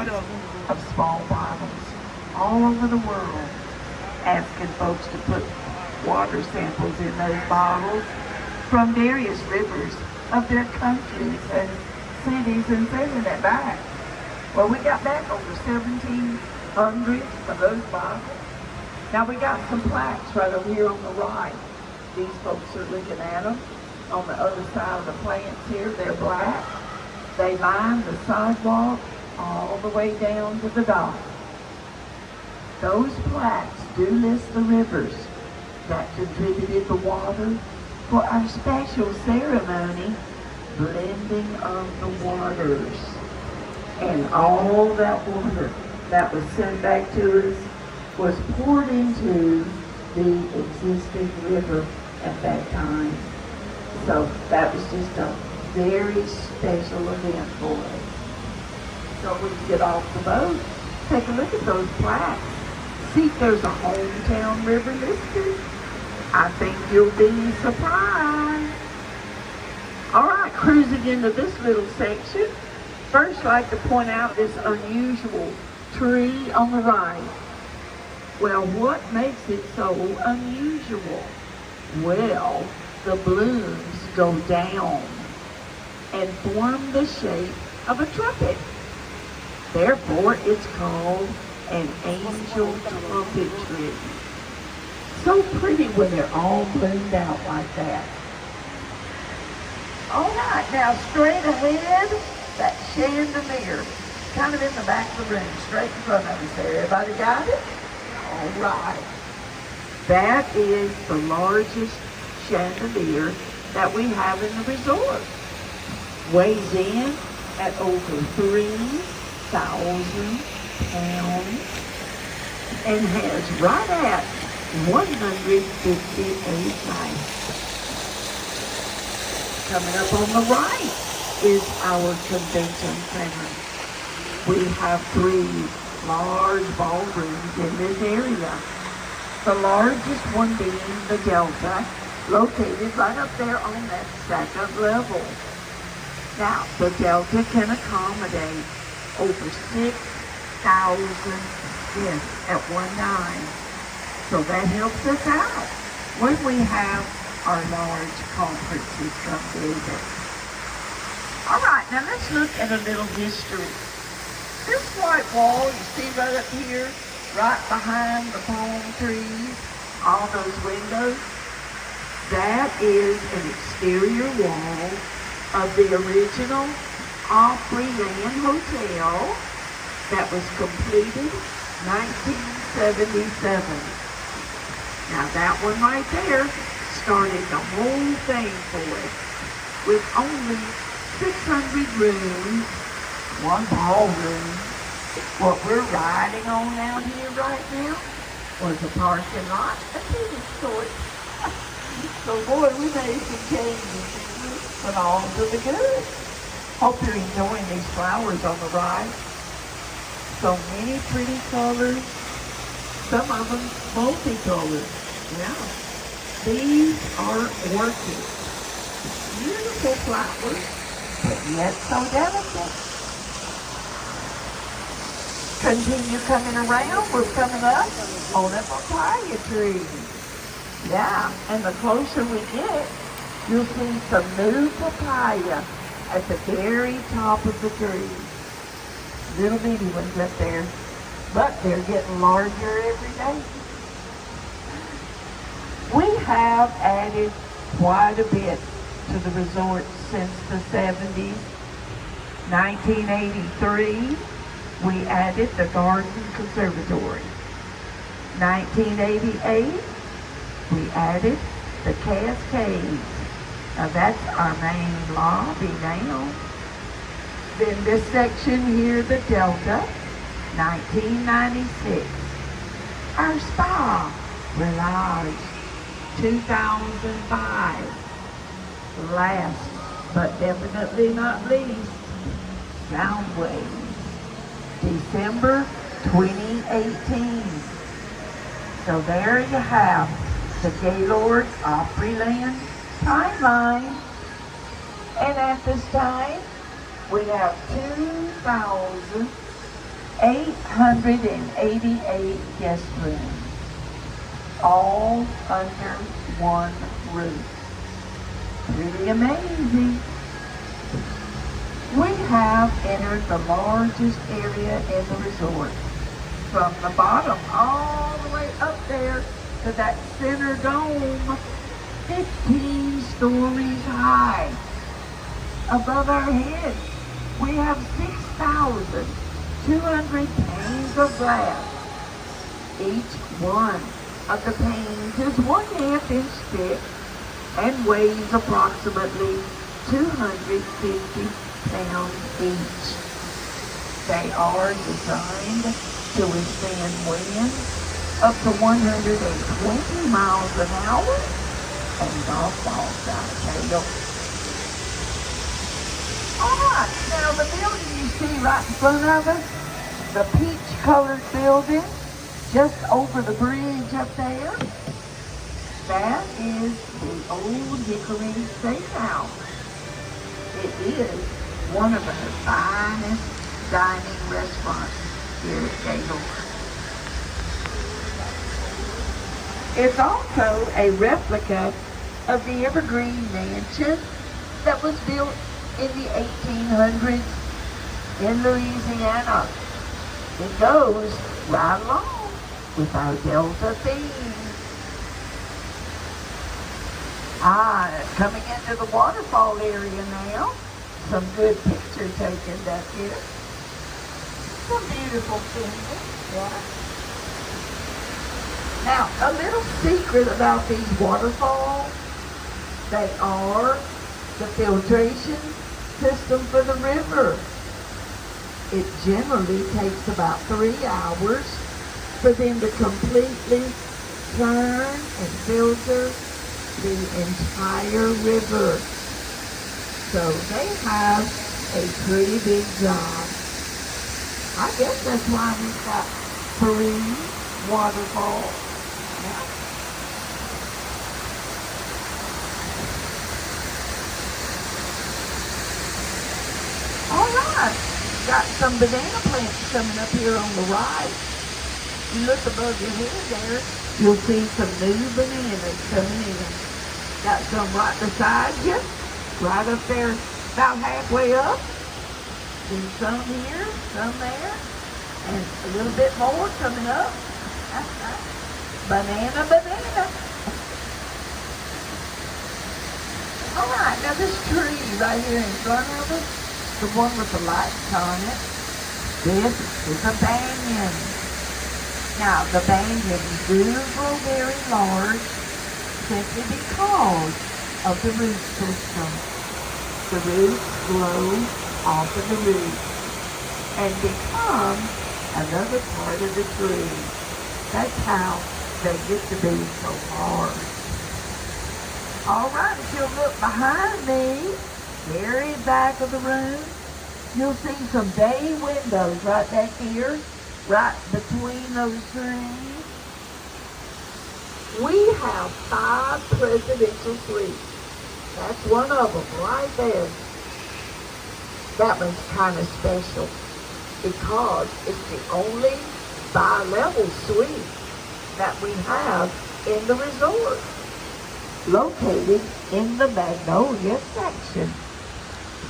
of small bottles all over the world, asking folks to put water samples in those bottles from various rivers of their countries and cities and sending it back. Well, we got back over 1,700 of those bottles. Now we got some plaques right over here on the right. These folks are looking at them. On the other side of the plants here, they're black. They line the sidewalk all the way down to the dock. Those plaques do list the rivers that contributed the water for our special ceremony, blending of the waters. And all that water that was sent back to us was poured into the existing river at that time. So that was just a very special event for us. So when you get off the boat, take a look at those plaques. See if there's a hometown river listed. I think you'll be surprised. All right, cruising into this little section. First, I'd like to point out this unusual tree on the right. Well, what makes it so unusual? Well, the blooms go down and form the shape of a trumpet. Therefore, it's called an angel trumpet tree. So pretty when they're all bloomed out like that. All right, now straight ahead, that chandelier, kind of in the back of the room, straight in front of us there. Everybody got it? All right. That is the largest chandelier that we have in the resort. Weighs in at over 3,000 pounds and has right at 158 lights. Coming up on the right is our convention center. We have 3 large ballrooms in this area. The largest one being the Delta, located right up there on that second level. Now, the Delta can accommodate over 6,000 guests at one time. So that helps us out when we have our large conferences come together. All right, now let's look at a little history. This white wall you see right up here, right behind the palm trees, all those windows, that is an exterior wall of the original Opryland Hotel that was completed 1977. Now that one right there started the whole thing for us with only 600 rooms, one ballroom. What we're riding on out here right now was a parking lot, a tennis court. So boy, we made some changes, but all to the good. Hope you're enjoying these flowers on the right. So many pretty colors, some of them multicolored. Yeah, these are orchids. Beautiful flowers, but yet so delicate. Continue coming around, we're coming up on a papaya tree. Yeah, and the closer we get, you'll see some new papaya at the very top of the tree. Little bitty ones up there, but they're getting larger every day. We have added quite a bit to the resort since the 70s. 1983, we added the Garden Conservatory. 1988, we added the Cascades. Now that's our main lobby now. Then this section here, the Delta, 1996. Our spa, Relage, 2005. Last but definitely not least, Soundwaves, December 2018. So there you have the Gaylord Opryland timeline. And at this time, we have 888 guest rooms, all under one roof. Pretty amazing. We have entered the largest area in the resort, from the bottom all the way up there to that center dome, 15 stories high. Above our heads, we have 6,200 panes of glass. Each one of the panes is 1/2 inch thick and weighs approximately 250 pounds each. They are designed to withstand winds up to 120 miles an hour and golf balls out of hail. Alright, now the building you see right in front of us, the peach-colored building, just over the bridge up there, that is the Old Hickory Steakhouse. It is one of the finest dining restaurants here at Gaylord. It's also a replica of the Evergreen Mansion that was built in the 1800s in Louisiana. It goes right along with our Delta theme. Coming into the waterfall area now. Some good picture taken up here. Some beautiful scenery, yeah. Now, a little secret about these waterfalls. They are the filtration system for the river. It generally takes about 3 hours for them to completely turn and filter the entire river. So they have a pretty big job. I guess that's why we've got 3 waterfalls. Yeah. Alright, got some banana plants coming up here on the right. You look above your head there, you'll see some new bananas coming in. Got some right beside you, right up there about halfway up. And some here, some there, and a little bit more coming up. Banana, banana. Alright, now this tree right here in front of us, the one with the lights on it, this is a banyan. Now, the banyans do grow very large simply because of the root system. The roots grow off of the roots and become another part of the tree. That's how they get to be so hard. Alright, if you'll look behind me, very back of the room, you'll see some bay windows right back here, right between those trees. We have 5 presidential suites. That's one of them right there. That one's kind of special because it's the only bi-level suite that we have in the resort, located in the Magnolia section.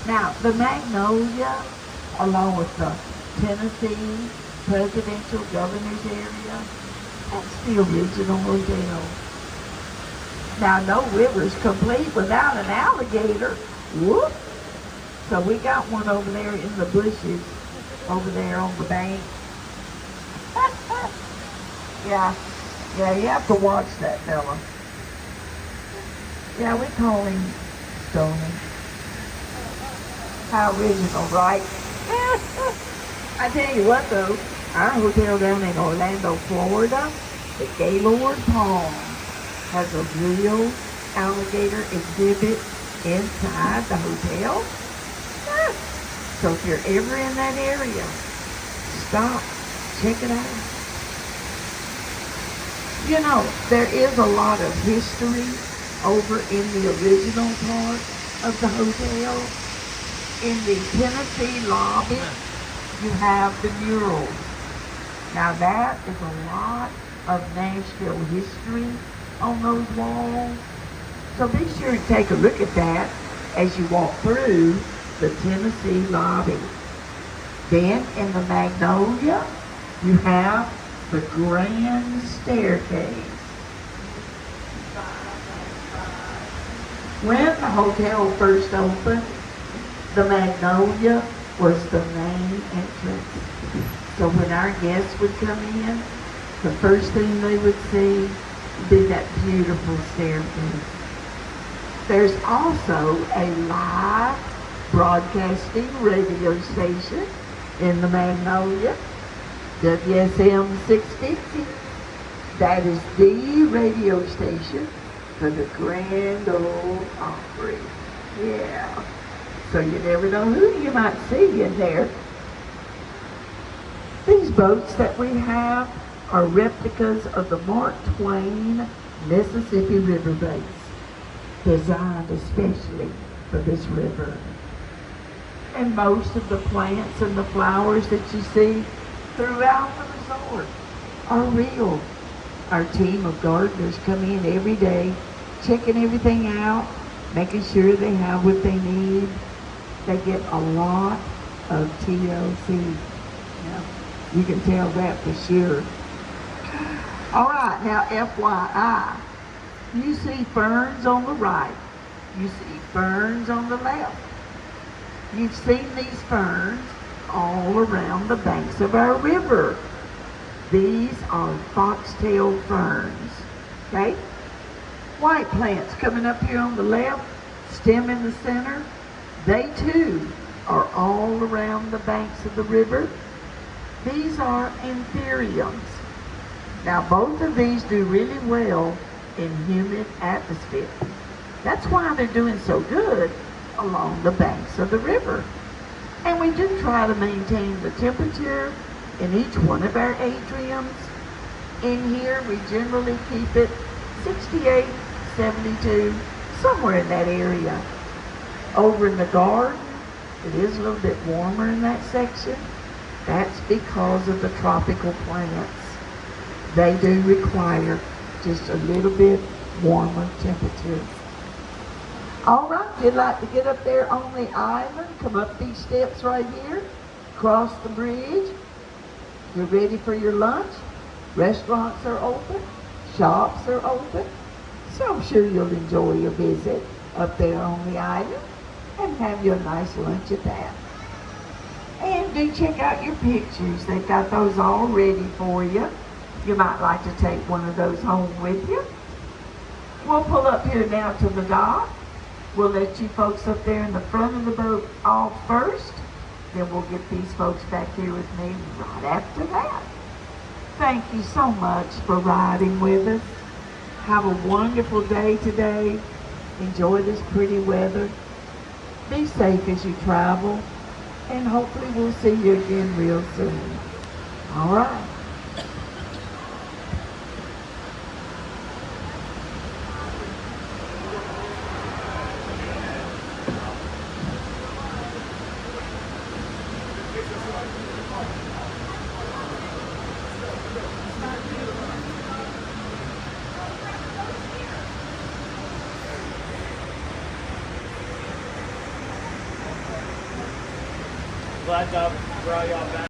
Now, the Magnolia, along with the Tennessee Presidential Governor's Area, that's the original hotel. Now, no river's complete without an alligator. Whoop! So we got one over there in the bushes, over there on the bank. Yeah, you have to watch that fella. Yeah, we call him Stoney. How original, right? I tell you what though, our hotel down in Orlando, Florida, the Gaylord Palm, has a real alligator exhibit inside the hotel. So if you're ever in that area, stop, check it out. You know, there is a lot of history over in the original part of the hotel. In the Tennessee lobby, you have the murals. Now that is a lot of Nashville history on those walls. So be sure to take a look at that as you walk through the Tennessee lobby. Then in the Magnolia, you have the grand staircase. When the hotel first opened, the Magnolia was the main entrance. So when our guests would come in, the first thing they would see would be that beautiful staircase. There's also a live broadcasting radio station in the Magnolia, WSM 650. That is the radio station for the Grand Ole Opry. Yeah. So you never know who you might see in there. These boats that we have are replicas of the Mark Twain Mississippi River boats, designed especially for this river. And most of the plants and the flowers that you see throughout the resort are real. Our team of gardeners come in every day, checking everything out, making sure they have what they need. They get a lot of TLC. Yeah, you can tell that for sure. All right, now FYI, you see ferns on the right. You see ferns on the left. You've seen these ferns all around the banks of our river. These are foxtail ferns, okay? White plants coming up here on the left, stem in the center. They too are all around the banks of the river. These are anthuriums. Now both of these do really well in humid atmosphere. That's why they're doing so good along the banks of the river. And we do try to maintain the temperature in each one of our atriums. In here we generally keep it 68, 72, somewhere in that area. Over in the garden, it is a little bit warmer in that section. That's because of the tropical plants. They do require just a little bit warmer temperatures. All right, if you'd like to get up there on the island, come up these steps right here, cross the bridge. You're ready for your lunch. Restaurants are open, shops are open. So I'm sure you'll enjoy your visit up there on the island and have you a nice lunch at that. And do check out your pictures. They've got those all ready for you. You might like to take one of those home with you. We'll pull up here now to the dock. We'll let you folks up there in the front of the boat off first. Then we'll get these folks back here with me right after that. Thank you so much for riding with us. Have a wonderful day today. Enjoy this pretty weather. Be safe as you travel. And hopefully we'll see you again real soon. All right. Glad y'all brought y'all back.